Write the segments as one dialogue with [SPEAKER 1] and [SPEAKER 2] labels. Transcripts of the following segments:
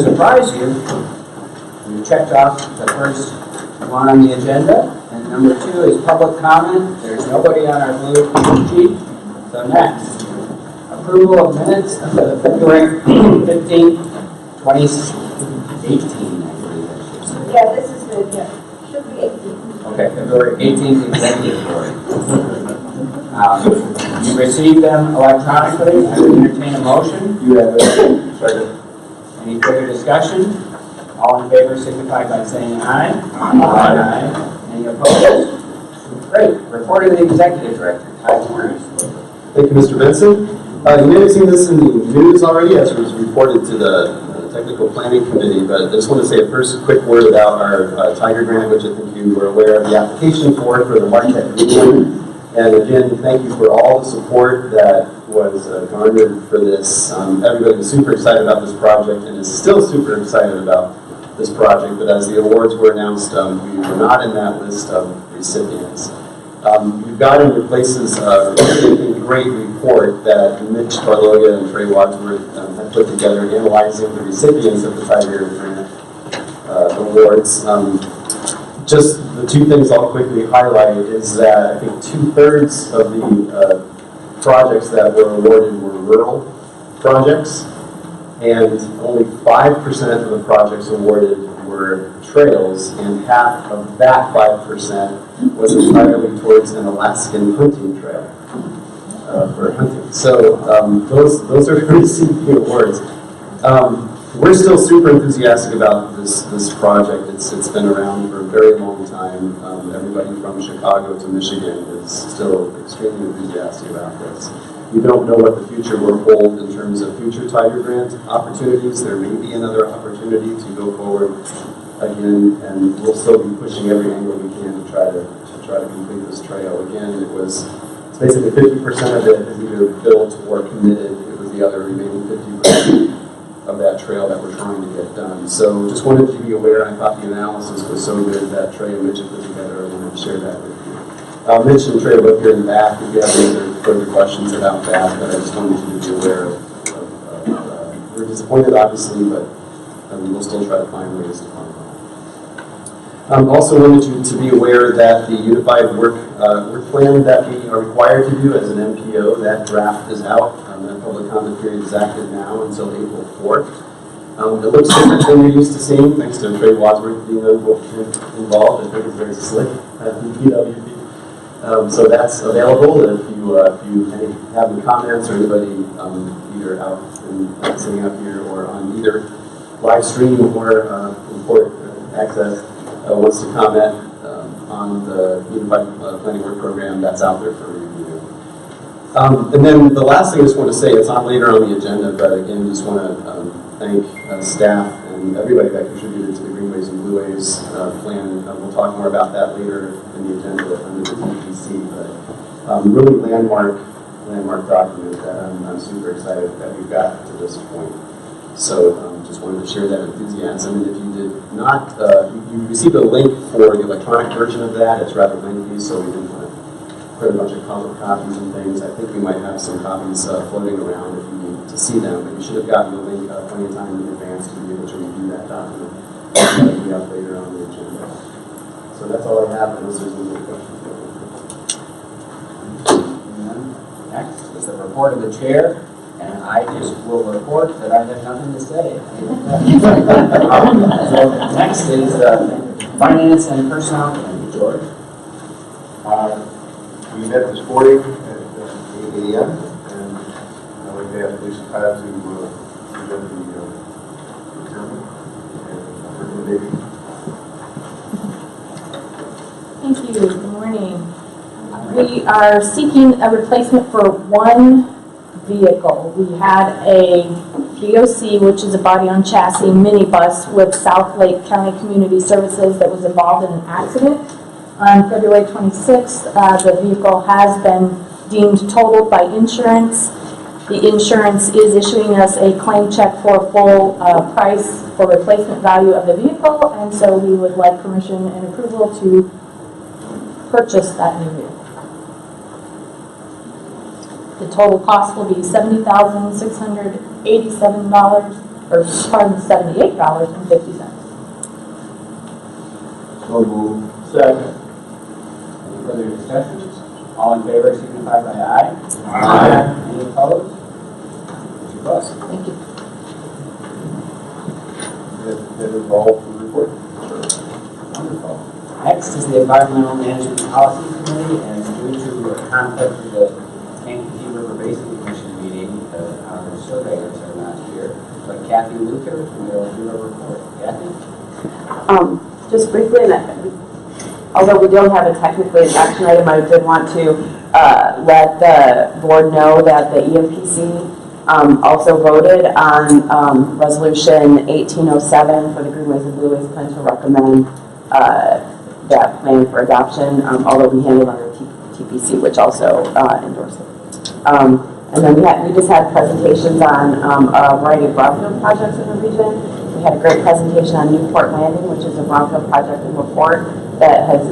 [SPEAKER 1] surprise you, we checked off the first one on the agenda, and number 2 is public comment. There's nobody on our blue sheet. So next, approval of minutes of the February 15th, 2018, I believe I should say.
[SPEAKER 2] Yeah, this is the, should be 18.
[SPEAKER 1] Okay, February 18th executive board. You received them electronically. I would entertain a motion.
[SPEAKER 3] You have it. Second.
[SPEAKER 1] Any further discussion? All in favor signify by saying aye. Aye. Any opposed? Great. Report of the executive director, Ty Morris.
[SPEAKER 3] Thank you, Mr. Benson. You may have seen this in the news already as it was reported to the Technical Planning Committee, but I just want to say first a quick word about our Tiger Grant, which I think you were aware of the application for the Marquette region. And again, thank you for all the support that was garnered for this. Everybody was super excited about this project and is still super excited about this project, but as the awards were announced, we were not in that list of recipients. We've got in your places a really great report that Mitch Barloga and Trey Wadsworth have put together analyzing the recipients of the Tiger Grant awards. Just the 2 things I'll quickly highlight is that I think 2/3 of the projects that were awarded were rural projects, and only 5% of the projects awarded were trails, and half of that 5% was entirely towards an Alaskan hunting trail for hunting. So those are received awards. We're still super enthusiastic about this project. It's been around for a very long time. Everybody from Chicago to Michigan is still extremely enthusiastic about this. We don't know what the future will hold in terms of future Tiger Grant opportunities. There may be another opportunity to go forward again, and we'll still be pushing every angle we can to try to complete this trail. Again, it's basically 50% of it is either built or committed. It was the other remaining 50% of that trail that we're trying to get done. So just wanted you to be aware. I thought the analysis was so good that Trey and Mitch have put together. I wanted to share that with you. Mitch and Trey are up here in the back if you have any further questions about that, but I just wanted you to be aware of we're disappointed, obviously, but we'll still try to find ways to fund that. Also wanted you to be aware that the Unified Work Plan that we are required to do as an MPO, that draft is out. That public comment period is active now until April 4th. It looks different than you're used to seeing, thanks to Trey Wadsworth being involved. I think it's very slick at the PWP. So that's available. If you have any comments or anybody either out and sitting up here or on either live stream or report access wants to comment on the Unified Planning Work Program, that's out there for review. And then the last thing I just want to say, it's not later on the agenda, but again, just want to thank staff and everybody that contributed to the Greenways and Blueways plan. We'll talk more about that later in the agenda under the TPC, but really landmark document that I'm super excited that we've got to this point. So just wanted to share that enthusiasm. And if you did not, you received a link for the electronic version of that. It's rather lengthy, so we didn't want to put a bunch of copies and things. I think we might have some copies floating around if you need to see them, but you should have gotten the link plenty of time in advance to be able to review that document. That'll be up later on the agenda. So that's all I have, unless there's any other questions.
[SPEAKER 1] Next is the report of the chair, and I just will report that I have nothing to say. So next is Finance and Personnel Committee, George.
[SPEAKER 4] We met this morning at 8 a.m. and I'd like to ask Lisa Kyle to present the procurement and recommendation.
[SPEAKER 5] Thank you. Good morning. We are seeking a replacement for one vehicle. We had a BOC, which is a body on chassis minibus with South Lake County Community Services that was involved in an accident. On February 26th, the vehicle has been deemed totaled by insurance. The insurance is issuing us a claim check for full price for replacement value of the vehicle, and so we would like permission and approval to purchase that new vehicle. The total cost will be $70,687 or pardon, $78.50.
[SPEAKER 4] So moved.
[SPEAKER 1] Second. Any further discussion? All in favor, signify by aye. Any opposed? Motion passes.
[SPEAKER 5] Thank you.
[SPEAKER 4] That is all for the report.
[SPEAKER 1] Wonderful. Next is the Environmental Management Policy Committee, and due to a conflict with the Kankakee River Basin Commission meeting, our surveyors are not here. But Kathy Luther will do a report. Kathy?
[SPEAKER 6] Just briefly, although we don't have a technically an action item, I did want to let the board know that the EMPC also voted on Resolution 1807 for the Greenways and Blueways plan to recommend that plan for adoption, although we handled under TPC, which also endorsed it. And then we just had presentations on a variety of brownfield projects in the region. We had a great presentation on Newport Landing, which is a brownfield project and report that has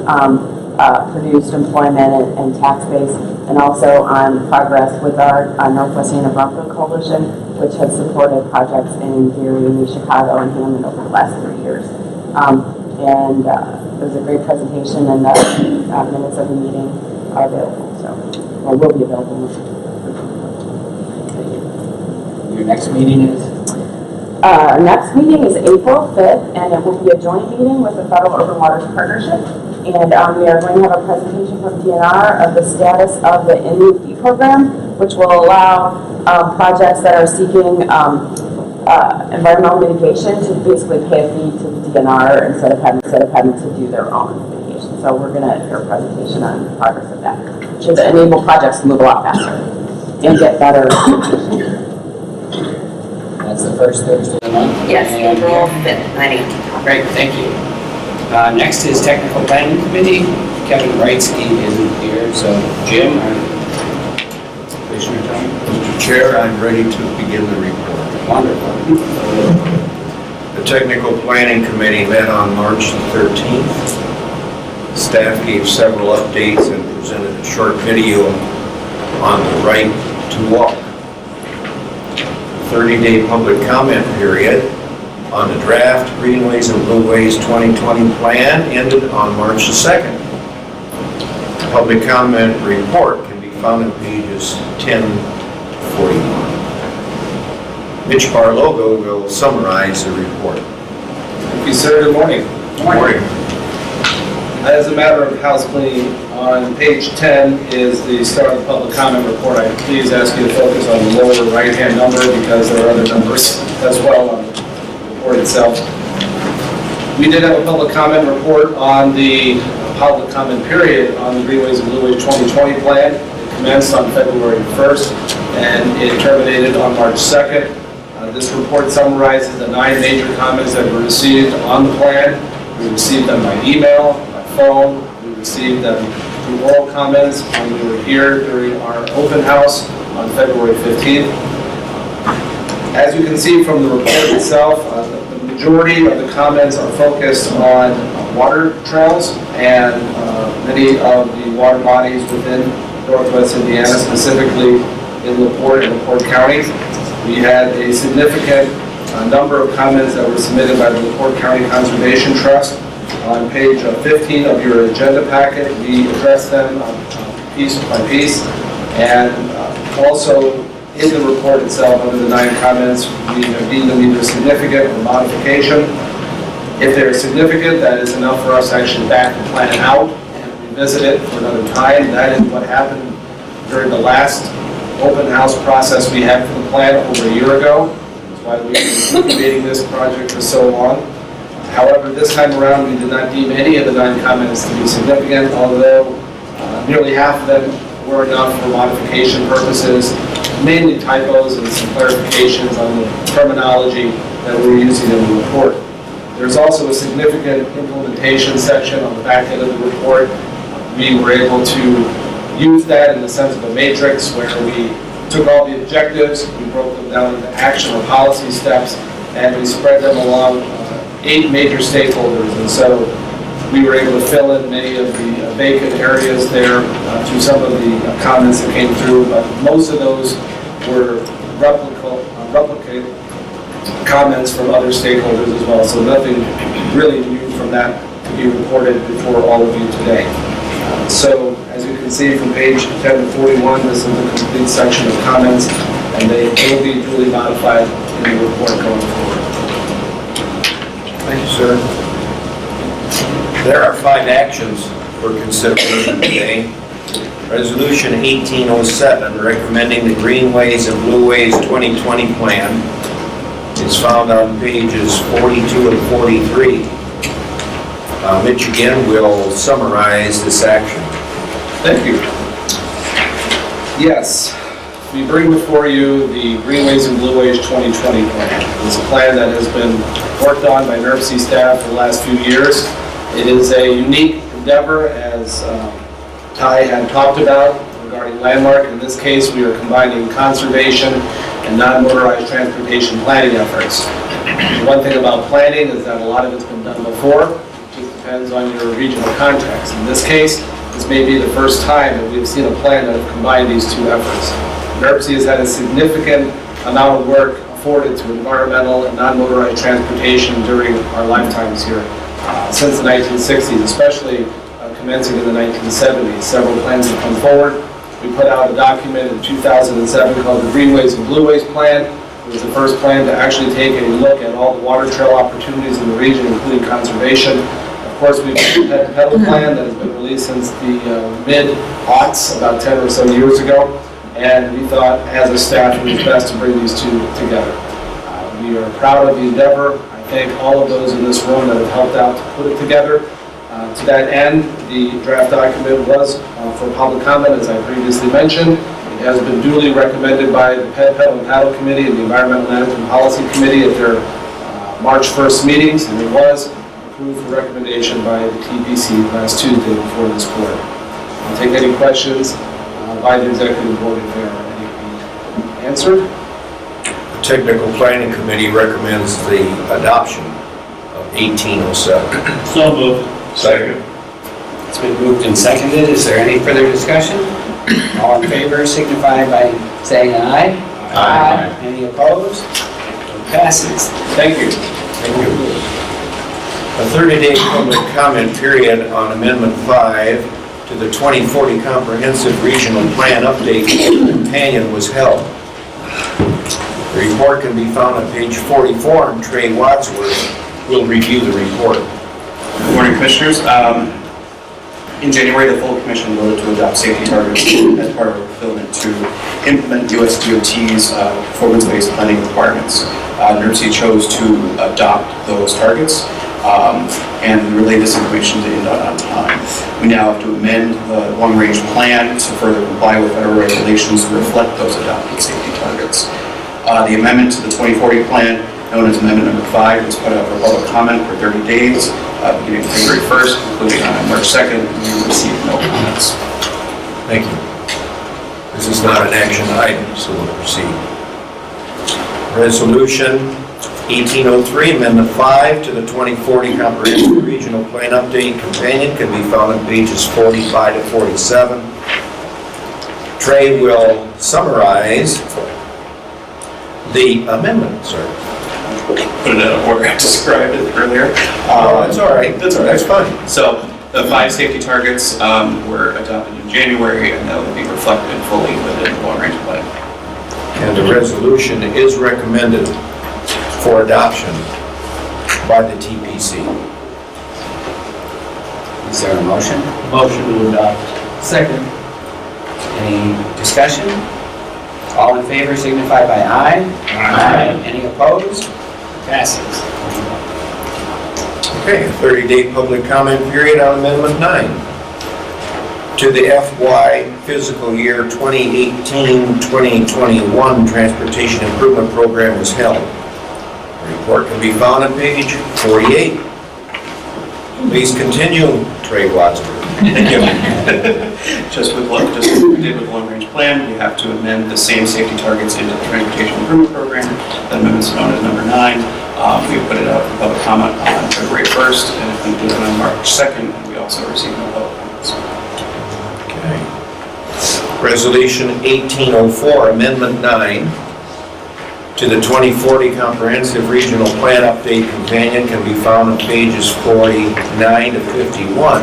[SPEAKER 6] produced employment and tax base, and also on progress with our Northwest Indiana Brownfield Coalition, which has supported projects in Gary, New Chicago, and Hammond over the last 3 years. And it was a great presentation, and the minutes of the meeting are available, or will be available.
[SPEAKER 1] Your next meeting is?
[SPEAKER 6] Our next meeting is April 5th, and it will be a joint meeting with the Federal Urban Waters Partnership. And we are going to have a presentation from DNR of the status of the INLUFE program, which will allow projects that are seeking environmental mitigation to basically pay a fee to the DNR instead of having to do their own mitigation. So we're going to hear a presentation on the progress of that, which should enable projects to move a lot faster and get better.
[SPEAKER 1] That's the first Thursday of the month?
[SPEAKER 7] Yes,
[SPEAKER 1] And-
[SPEAKER 7] April 5th, 9
[SPEAKER 1] Great, thank you. Next is Technical Planning Committee. Kevin Wrightsky isn't here, so Jim, or Commissioner Tony?
[SPEAKER 8] Mr. Chair, I'm ready to begin the report.
[SPEAKER 1] Wonderful.
[SPEAKER 8] The Technical Planning Committee met on March the 13th. Staff gave several updates and presented a short video on the right to walk. The 30-day public comment period on the draft Greenways and Blueways 2020 plan ended on March the 2nd. The public comment report can be found on pages 10 to 41. Mitch Barlogo will summarize the report.
[SPEAKER 9] Thank you, sir. Good morning.
[SPEAKER 8] Good morning.
[SPEAKER 9] As a matter of house cleaning, on page 10 is the start of the public comment report. I please ask you to focus on the lower right-hand number because there are other numbers as well on the report itself. We did have a public comment report on the public comment period on the Greenways and Blueways 2020 plan. It commenced on February 1st and it terminated on March 2nd. This report summarizes the 9 major comments that were received on the plan. We received them by email, by phone. We received them through oral comments when we were here during our open house on February 15th. As you can see from the report itself, the majority of the comments are focused on water trails and many of the water bodies within Northwest Indiana, specifically in LaPorte and LaPorte counties. We had a significant number of comments that were submitted by the LaPorte County Conservation Trust. On page 15 of your agenda packet, we addressed them piece by piece. And also in the report itself, under the 9 comments, we have deemed them either significant or modification. If they're significant, that is enough for us to actually back the plan out and revisit it for another time. That is what happened during the last open house process we had for the plan over a year ago. That's why we've been debating this project for so long. However, this time around, we did not deem any of the 9 comments to be significant, although nearly half of them were enough for modification purposes, mainly typos and some clarifications on the terminology that we're using in the report. There's also a significant implementation section on the back end of the report. We were able to use that in the sense of a matrix where we took all the objectives, we broke them down into action or policy steps, and we spread them along 8 major stakeholders. And so we were able to fill in many of the vacant areas there through some of the comments that came through, but most of those were comments from other stakeholders as well. So nothing really new from that to be reported before all of you today. So as you can see from page 10 to 41, this is the complete section of comments, and they will be duly modified in the report going forward.
[SPEAKER 8] Thank you, sir. There are 5 actions for consideration today. Resolution 1807, recommending the Greenways and Blueways 2020 plan, is found on pages 42 and 43. Mitch again will summarize this action.
[SPEAKER 9] Thank you. Yes, we bring before you the Greenways and Blueways 2020 plan. It's a plan that has been worked on by NERC staff for the last few years. It is a unique endeavor, as Ty had talked about regarding landmark. In this case, we are combining conservation and non-motorized transportation planning efforts. One thing about planning is that a lot of it's been done before. It just depends on your regional context. In this case, this may be the first time that we've seen a plan that have combined these two efforts. NERC has had a significant amount of work afforded to environmental and non-motorized transportation during our lifetimes here since the 1960s, especially commencing in the 1970s. Several plans have come forward. We put out a document in 2007 called the Greenways and Blueways Plan. It was the first plan to actually take a look at all the water trail opportunities in the region, including conservation. Of course, we've had the pedal plan that has been released since the mid-aughts, about 10 or so years ago. And we thought, as a staff, it was best to bring these two together. We are proud of the endeavor. I thank all of those in this room that have helped out to put it together. To that end, the draft document was for public comment, as I previously mentioned. It has been duly recommended by the Pedal and Paddle Committee and the Environmental Management Policy Committee at their March 1st meetings, and it was approved for recommendation by the TPC last Tuesday before this board. I'll take any questions by the Executive Board if there are any answered.
[SPEAKER 8] The Technical Planning Committee recommends the adoption of 1807.
[SPEAKER 7] So moved.
[SPEAKER 8] Second.
[SPEAKER 7] It's been moved and seconded. Is there any further discussion? All in favor signify by saying aye.
[SPEAKER 6] Aye.
[SPEAKER 7] Any opposed? It passes.
[SPEAKER 9] Thank you.
[SPEAKER 8] Thank you. A 30-day public comment period on Amendment 5 to the 2040 Comprehensive Regional Plan Update Companion was held. The report can be found on page 44, and Trey Wadsworth will review the report.
[SPEAKER 10] Good morning, Commissioners. In January, the full Commission voted to adopt safety targets as part of our fulfillment to implement USDOT's performance-based planning requirements. NERC chose to adopt those targets and relay this information to INDOT on time. We now have to amend the long-range plan to further comply with federal regulations to reflect those adopted safety targets. The amendment to the 2040 plan, known as Amendment Number 5, was put up for public comment for 30 days, beginning February 1st, including on March 2nd, and we received no comments.
[SPEAKER 8] Thank you. This is not an action item, so we'll proceed. Resolution 1803, Amendment 5 to the 2040 Comprehensive Regional Plan Update Companion can be found on pages 45 to 47. Trey will summarize the amendment, sir.
[SPEAKER 10] Put it in order I described it earlier.
[SPEAKER 8] That's all right.
[SPEAKER 10] That's all right.
[SPEAKER 8] That's fine.
[SPEAKER 10] So the 5 safety targets were adopted in January, and that will be reflected fully within the long-range plan.
[SPEAKER 8] And the resolution is recommended for adoption by the TPC.
[SPEAKER 7] Is there a motion? Motion to adopt.
[SPEAKER 9] Second.
[SPEAKER 7] Any discussion? All in favor signify by aye. Aye. Any opposed? Passes.
[SPEAKER 8] Okay, a 30-day public comment period on Amendment 9 to the FY fiscal year 2018-2021 Transportation Improvement Program was held. The report can be found on page 48. Please continue, Trey Wadsworth.
[SPEAKER 10] Thank you. Just like we did with the long-range plan, we have to amend the same safety targets into the Transportation Improvement Program. The amendment is known as number 9. We put it out for public comment on February 1st and it concluded on March 2nd. And we also received no public comments.
[SPEAKER 8] Okay. Resolution 1804, Amendment 9 to the 2040 Comprehensive Regional Plan Update Companion can be found on pages 49 to 51.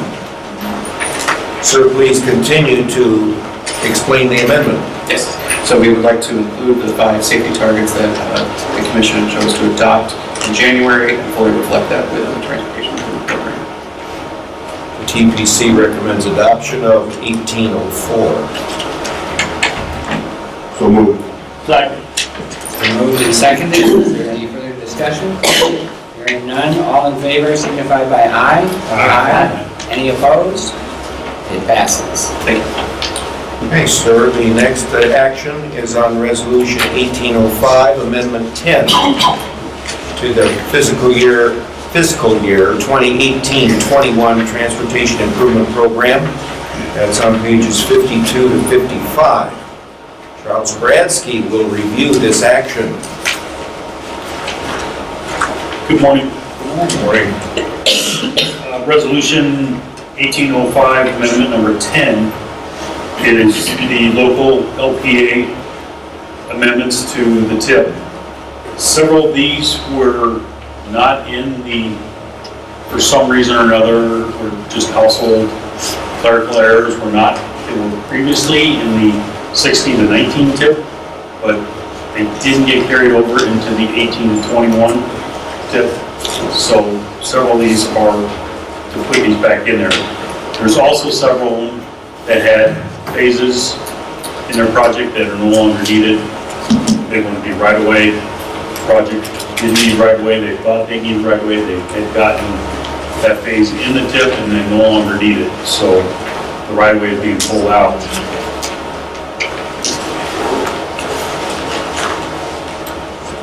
[SPEAKER 8] Sir, please continue to explain the amendment.
[SPEAKER 10] Yes. So we would like to include the 5 safety targets that the commission chose to adopt in January and fully reflect that within the transportation improvement program.
[SPEAKER 8] The TPC recommends adoption of 1804.
[SPEAKER 4] So moved.
[SPEAKER 1] Second.
[SPEAKER 7] Been moved and seconded. Is there any further discussion? Hearing none, all in favor signify by aye. Aye. Any opposed? It passes.
[SPEAKER 10] Thank you.
[SPEAKER 8] Okay, sir, the next action is on Resolution 1805, Amendment 10 to the fiscal year 2018-21 Transportation Improvement Program. That's on pages 52 to 55. Charles Bradsky will review this action.
[SPEAKER 11] Good morning.
[SPEAKER 8] Good morning.
[SPEAKER 11] Resolution 1805, amendment number 10, is the local LPA amendments to the TIP. Several of these were not in the, for some reason or another, or just household clerical errors were not, they were previously in the 16 to 19 TIP, but they didn't get carried over into the 18 to 21 TIP. So several of these are to put these back in there. There's also several that had phases in their project that are no longer needed. They want to be right away. Project didn't need right away. They thought they needed right away. They had gotten that phase in the TIP and they no longer need it. So the right of way is being pulled out.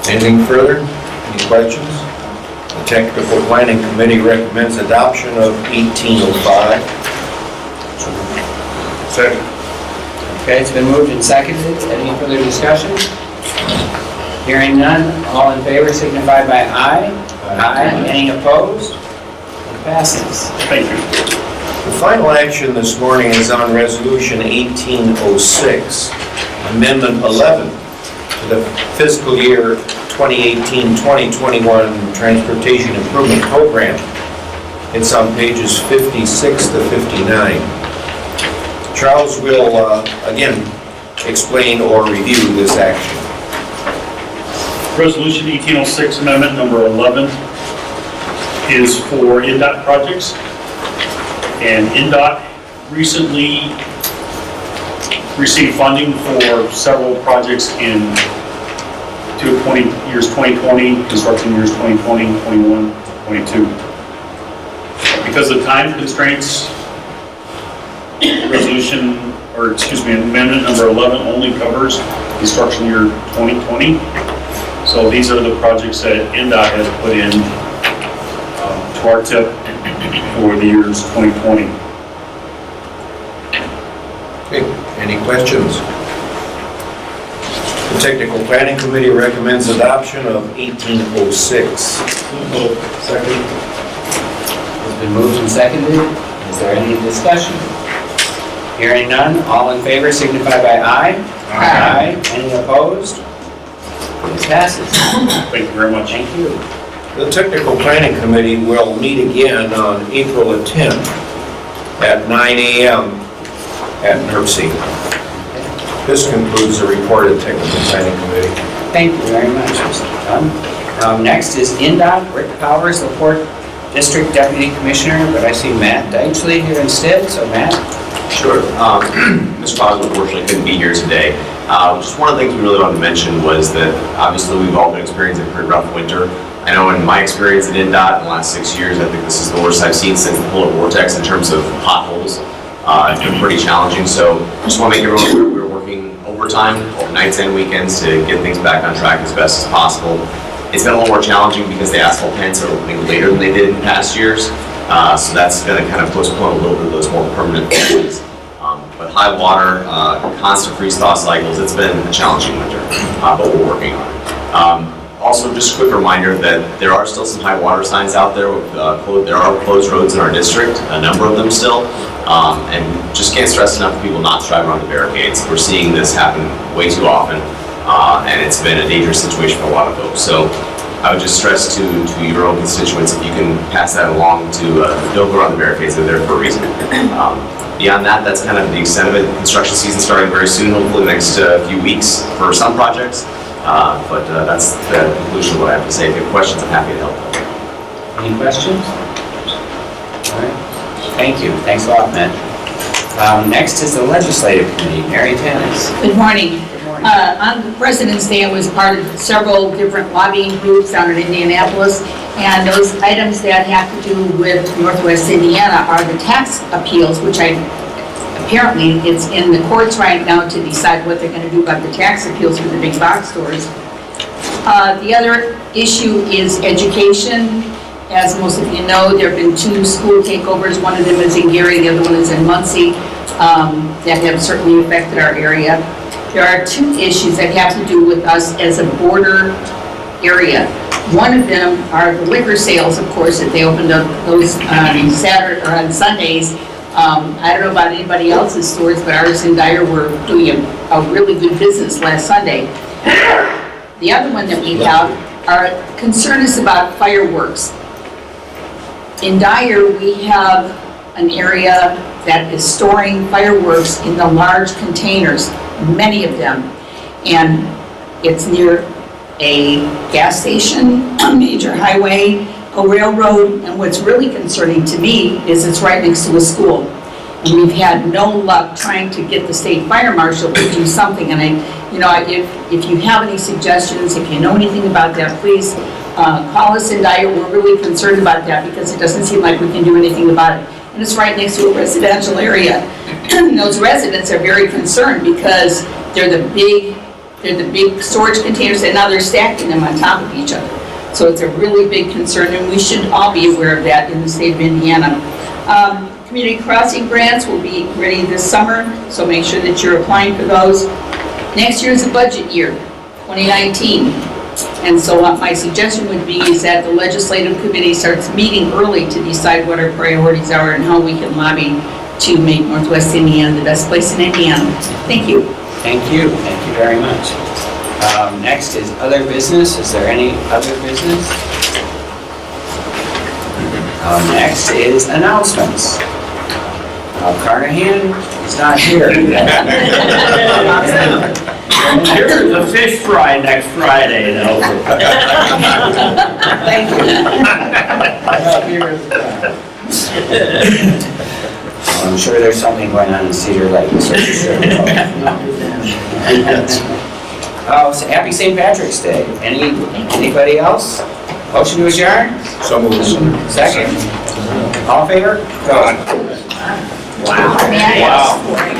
[SPEAKER 8] Anything further? Any questions? The Technical Planning Committee recommends adoption of 1805.
[SPEAKER 4] Second.
[SPEAKER 7] Okay, it's been moved and seconded. Any further discussion? Hearing none, all in favor signify by aye. Aye. Any opposed? It passes.
[SPEAKER 11] Thank you.
[SPEAKER 8] The final action this morning is on Resolution 1806, Amendment 11 to the fiscal year 2018-2021 Transportation Improvement Program. It's on pages 56 to 59. Charles will again explain or review this action.
[SPEAKER 11] Resolution 1806, amendment number 11, is for NDOT projects. And NDOT recently received funding for several projects in years 2020, construction years 2020, 21, 22. Because of time constraints, amendment number 11 only covers construction year 2020. So these are the projects that NDOT has put in to our TIP for the years 2020.
[SPEAKER 8] Okay, any questions? The Technical Planning Committee recommends adoption of 1806.
[SPEAKER 7] Second. It's been moved and seconded. Is there any discussion? Hearing none, all in favor signify by aye. Aye. Any opposed? It passes.
[SPEAKER 11] Thank you very much.
[SPEAKER 7] Thank you.
[SPEAKER 8] The Technical Planning Committee will meet again on April the 10th at 9 a.m. at NERC. This concludes the report of the Technical Planning Committee.
[SPEAKER 7] Thank you very much, Mr. Dunn. Next is NDOT, Rick Powers, the Port District Deputy Commissioner, but I see Matt Deitchley here instead, so Matt.
[SPEAKER 12] Sure. Mr. Powers unfortunately couldn't be here today. Just one of the things we really wanted to mention was that obviously we've all been experiencing a pretty rough winter. I know in my experience at NDOT in the last 6 years, I think this is the worst I've seen since the polar vortex in terms of potholes. It's been pretty challenging, so just want to make everyone aware we're working overtime, nights and weekends to get things back on track as best as possible. It's been a little more challenging because the asphalt plants are opening later than they did in past years, so that's going to kind of postpone a little bit of those more permanent fixes. But high water, constant freeze-thaw cycles, it's been a challenging winter, but we're working on it. Also, just a quick reminder that there are still some high water signs out there. There are closed roads in our district, a number of them still, and just can't stress enough for people not to drive around the barricades. We're seeing this happen way too often. and it's been a dangerous situation for a lot of folks. So I would just stress to your own constituents, if you can pass that along to, don't go around the barricades, they're there for a reason. Beyond that, that's kind of the extent of it. Construction season starting very soon, hopefully the next few weeks for some projects. But that's the conclusion of what I have to say. If you have questions, I'm happy to help.
[SPEAKER 7] Any questions? All right. Thank you. Thanks a lot, Matt. Next is the Legislative Committee. Mary Tanis.
[SPEAKER 2] Good morning.
[SPEAKER 7] Good morning.
[SPEAKER 2] On President's Day, I was part of several different lobbying groups down in Indianapolis, and those items that have to do with Northwest Indiana are the tax appeals, which apparently it's in the courts right now to decide what they're going to do about the tax appeals for the big box stores. The other issue is education. As most of you know, there have been 2 school takeovers. One of them is in Gary, the other one is in Muncie, that have certainly affected our area. There are 2 issues that have to do with us as a border area. One of them are the liquor sales, of course, that they opened up those on Saturday or on Sundays. I don't know about anybody else's stores, but ours in Dyer were doing a really good business last Sunday. The other one that we have, our concern is about fireworks. In Dyer, we have an area that is storing fireworks in the large containers, many of them. And it's near a gas station, a major highway, a railroad, and what's really concerning to me is it's right next to a school. And we've had no luck trying to get the state fire marshal to do something. And if you have any suggestions, if you know anything about that, please call us in Dyer. We're really concerned about that because it doesn't seem like we can do anything about it. And it's right next to a residential area. And those residents are very concerned because they're the big storage containers, and now they're stacking them on top of each other. So it's a really big concern, and we should all be aware of that in the state of Indiana. Community crossing grants will be ready this summer, so make sure that you're applying for those. Next year is a budget year, 2019. And so what my suggestion would be is that the legislative committee starts meeting early to decide what our priorities are and how we can lobby to make Northwest Indiana the best place in Indiana. Thank you.
[SPEAKER 7] Thank you. Thank you very much. Next is other business. Is there any other business? Next is announcements. Carnahan is not here.
[SPEAKER 1] Here's a fish fry next Friday, though.
[SPEAKER 7] Thank you. I'm sure there's something going on in Cedar Lake. So oh, so happy St. Patrick's Day. Anybody else? Motion to adjourn?
[SPEAKER 8] So moved.
[SPEAKER 7] Second? All in favor? Go. Wow.
[SPEAKER 2] May I ask for it?